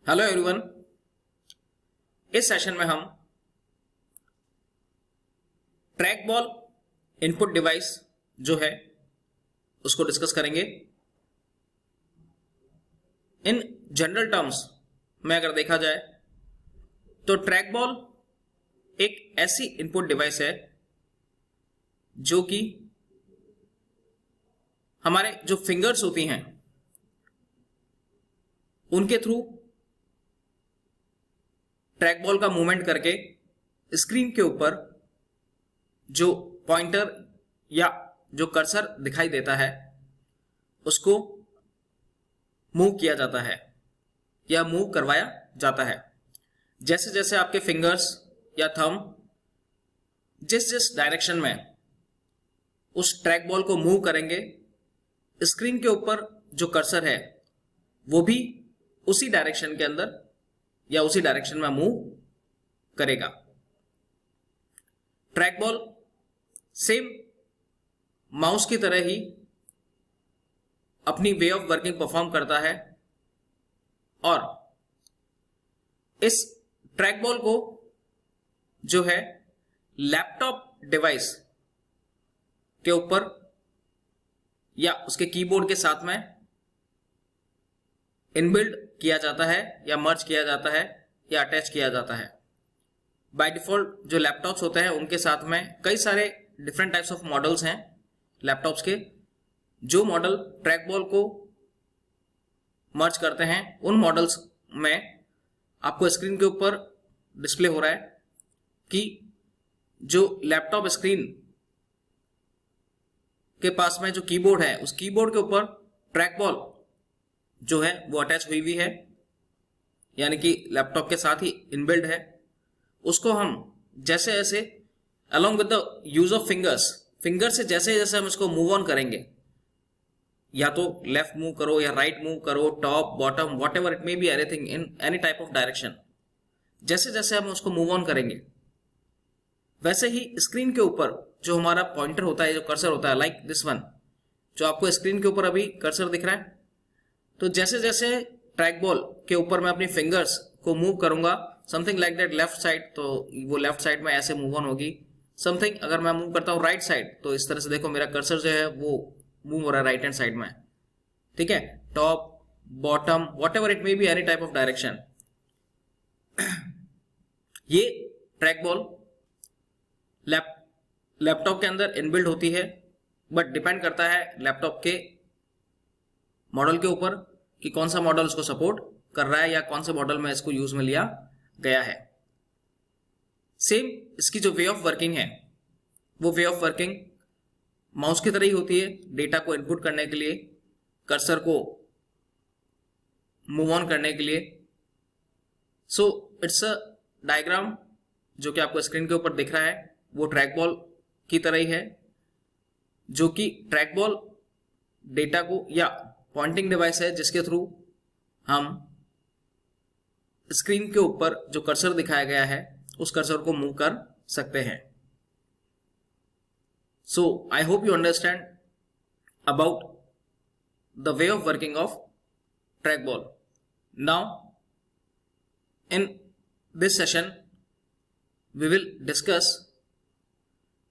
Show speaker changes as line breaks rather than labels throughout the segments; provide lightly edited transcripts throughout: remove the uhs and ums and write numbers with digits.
Hello everyone. इस session में हम ट्रैक बॉल इनपुट डिवाइस जो है उसको डिस्कस करेंगे। इन जनरल टर्म्स में अगर देखा जाए तो ट्रैक बॉल एक ऐसी इनपुट डिवाइस है जो कि हमारे जो फिंगर्स होती हैं उनके थ्रू ट्रैक बॉल का मूवमेंट करके स्क्रीन के ऊपर जो पॉइंटर या जो कर्सर दिखाई देता है उसको मूव किया जाता है या मूव करवाया जाता है। जैसे जैसे आपके फिंगर्स या थंब जिस जिस डायरेक्शन में उस ट्रैक बॉल को मूव करेंगे, स्क्रीन के ऊपर जो कर्सर है वो भी उसी डायरेक्शन के अंदर या उसी डायरेक्शन में मूव करेगा। ट्रैक बॉल सेम माउस की तरह ही अपनी वे ऑफ वर्किंग परफॉर्म करता है और इस ट्रैक बॉल को जो है लैपटॉप डिवाइस के ऊपर या उसके कीबोर्ड के साथ में इनबिल्ड किया जाता है या मर्ज किया जाता है या अटैच किया जाता है। बाय डिफॉल्ट जो लैपटॉप्स होते हैं उनके साथ में कई सारे डिफरेंट टाइप्स ऑफ मॉडल्स हैं लैपटॉप्स के। जो मॉडल ट्रैक बॉल को मर्ज करते हैं उन मॉडल्स में आपको स्क्रीन के ऊपर डिस्प्ले हो रहा है कि जो लैपटॉप स्क्रीन के पास में जो कीबोर्ड है उस कीबोर्ड के ऊपर ट्रैक बॉल जो है वो अटैच हुई हुई है, यानी कि लैपटॉप के साथ ही इनबिल्ड है। उसको हम जैसे जैसे along with the use of finger से जैसे जैसे हम इसको मूव ऑन करेंगे, या तो लेफ्ट मूव करो या राइट मूव करो, top bottom what ever it may be, anything in any type of direction, जैसे जैसे हम उसको मूव ऑन करेंगे वैसे ही स्क्रीन के ऊपर जो हमारा पॉइंटर होता है, जो कर्सर होता है, लाइक दिस वन जो आपको स्क्रीन के ऊपर अभी कर्सर दिख रहा है, तो जैसे जैसे ट्रैक बॉल के ऊपर मैं अपनी फिंगर्स को मूव करूंगा something like that left side, तो वो लेफ्ट साइड में ऐसे मूव ऑन होगी। समथिंग अगर मैं मूव करता हूँ राइट साइड तो इस तरह से देखो मेरा कर्सर जो है वो मूव हो रहा है राइट हैंड साइड में, ठीक है। Top bottom what ever it may be, any type of direction. ये ट्रैक बॉल लैपटॉप के अंदर इनबिल्ड होती है, बट डिपेंड करता है लैपटॉप के मॉडल के ऊपर कि कौन सा मॉडल उसको सपोर्ट कर रहा है या कौन से मॉडल में इसको यूज में लिया गया है। सेम इसकी जो वे ऑफ वर्किंग है वो वे ऑफ वर्किंग माउस की तरह ही होती है, डेटा को इनपुट करने के लिए, कर्सर को मूव ऑन करने के लिए। सो इट्स अ डायग्राम जो कि आपको स्क्रीन के ऊपर दिख रहा है वो ट्रैक बॉल की तरह ही है, जो कि ट्रैक बॉल डेटा को या पॉइंटिंग डिवाइस है जिसके थ्रू हम स्क्रीन के ऊपर जो कर्सर दिखाया गया है उस कर्सर को मूव कर सकते हैं। So I hope you understand about the way of working of track ball. Now in this session we will discuss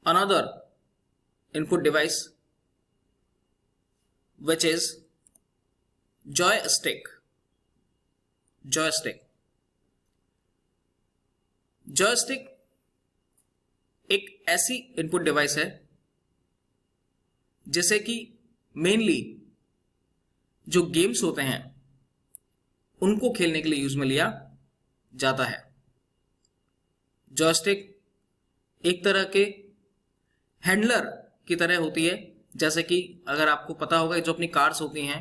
another input device which is joystick. joystick एक ऐसी इनपुट डिवाइस है जैसे कि mainly जो games होते हैं उनको खेलने के लिए यूज में लिया जाता है। जॉयस्टिक एक तरह के हैंडलर की तरह होती है, जैसे कि अगर आपको पता होगा जो अपनी कार्स होती हैं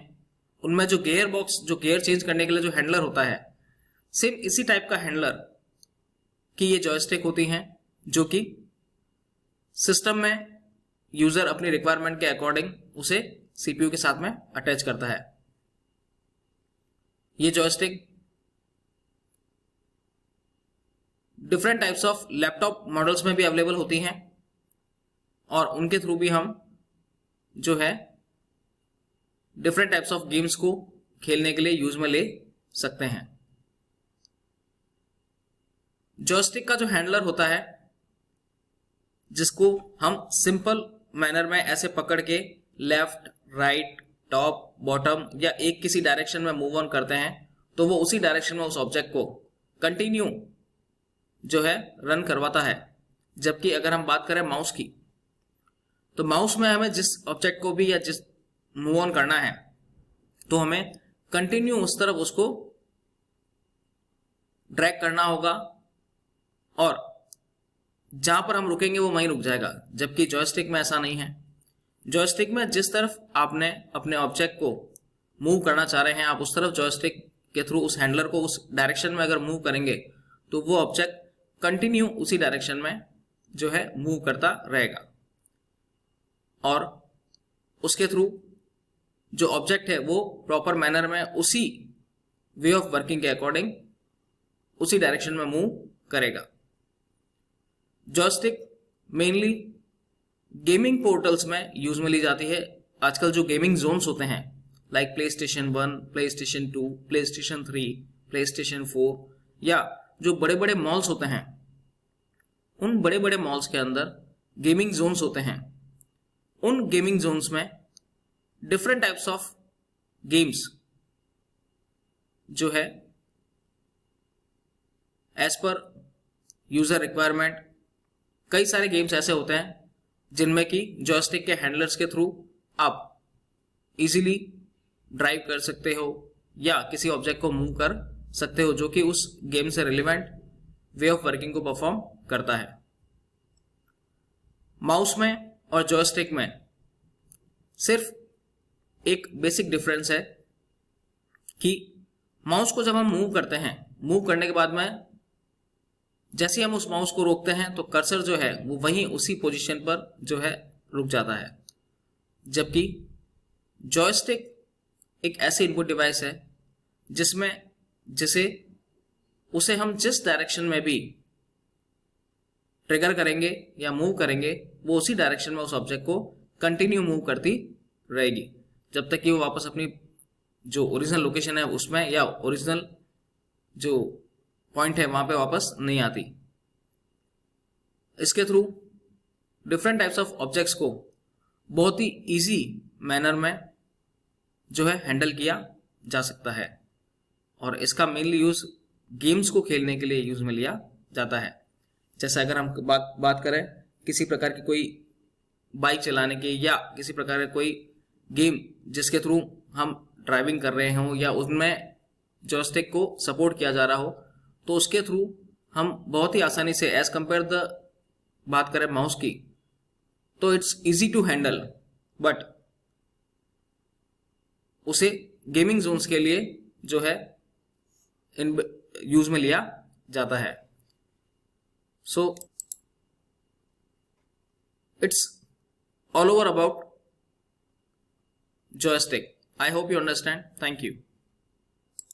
उनमें जो गियर बॉक्स, जो गियर चेंज करने के लिए जो हैंडलर होता है, सेम इसी टाइप का हैंडलर की ये जॉयस्टिक होती हैं जो कि सिस्टम में यूजर अपनी रिक्वायरमेंट के अकॉर्डिंग उसे सीपीयू के साथ में अटैच करता है। ये joystick different types of laptop models में भी अवेलेबल होती हैं और उनके थ्रू भी हम जो है डिफरेंट टाइप्स ऑफ गेम्स को खेलने के लिए यूज में ले सकते हैं। जॉयस्टिक का जो हैंडलर होता है, जिसको हम सिंपल मैनर में ऐसे पकड़ के लेफ्ट, राइट, टॉप, बॉटम या एक किसी डायरेक्शन में मूव ऑन करते हैं, तो वो उसी डायरेक्शन में उस ऑब्जेक्ट को कंटिन्यू जो है रन करवाता है। जबकि अगर हम बात करें माउस की, तो माउस में हमें जिस ऑब्जेक्ट को भी या जिस मूव ऑन करना है, तो हमें कंटिन्यू उस तरफ उसको ड्रैग करना होगा और जहां पर हम रुकेंगे वो वहीं रुक जाएगा। जबकि जॉयस्टिक में ऐसा नहीं है। जॉयस्टिक में जिस तरफ आपने अपने ऑब्जेक्ट को मूव करना चाह रहे हैं, आप उस तरफ जॉयस्टिक के थ्रू उस हैंडलर को उस डायरेक्शन में अगर मूव करेंगे, तो वो ऑब्जेक्ट कंटिन्यू उसी डायरेक्शन में जो है मूव करता रहेगा और उसके थ्रू जो ऑब्जेक्ट है वो प्रॉपर मैनर में उसी वे ऑफ वर्किंग के अकॉर्डिंग उसी डायरेक्शन में मूव करेगा। जॉयस्टिक मेनली गेमिंग पोर्टल्स में यूज में ली जाती है। आजकल जो गेमिंग जोन्स होते हैं, like play station 1, play station 2, play station 3, play station 4, या जो बड़े बड़े मॉल्स होते हैं, उन बड़े बड़े मॉल्स के अंदर गेमिंग जोन्स होते हैं। उन गेमिंग जोन्स में डिफरेंट टाइप्स ऑफ गेम्स जो है एज पर यूजर रिक्वायरमेंट, कई सारे गेम्स ऐसे होते हैं जिनमें कि जॉयस्टिक के हैंडलर्स के थ्रू आप इजीली ड्राइव कर सकते हो या किसी ऑब्जेक्ट को मूव कर सकते हो जो कि उस गेम से रिलेवेंट वे ऑफ वर्किंग को परफॉर्म करता है। माउस में और जॉयस्टिक में सिर्फ एक बेसिक डिफरेंस है कि माउस को जब हम मूव करते हैं, मूव करने के बाद में जैसे हम उस माउस को रोकते हैं तो कर्सर जो है वो वहीं उसी पोजीशन पर जो है रुक जाता है। जबकि जॉयस्टिक एक ऐसी इनपुट डिवाइस है जिसे उसे हम जिस डायरेक्शन में भी ट्रिगर करेंगे या मूव करेंगे, वो उसी डायरेक्शन में उस ऑब्जेक्ट को कंटिन्यू मूव करती रहेगी जब तक कि वो वापस अपनी जो ओरिजिनल लोकेशन है उसमें या ओरिजिनल जो पॉइंट है वहां पे वापस नहीं आती। इसके through different types of objects को बहुत ही इजी मैनर में जो है हैंडल किया जा सकता है और इसका मेनली यूज गेम्स को खेलने के लिए यूज में लिया जाता है। जैसे अगर हम बात करें किसी प्रकार की कोई बाइक चलाने की या किसी प्रकार का कोई गेम जिसके थ्रू हम ड्राइविंग कर रहे हों या उसमें जॉयस्टिक को सपोर्ट किया जा रहा हो, तो उसके थ्रू हम बहुत ही आसानी से एज कंपेयर द बात करें माउस की, तो it's easy to handle, but उसे गेमिंग जोन्स के लिए जो है इन यूज में लिया जाता है। So it's all over about joystick. I hope you understand. Thank you.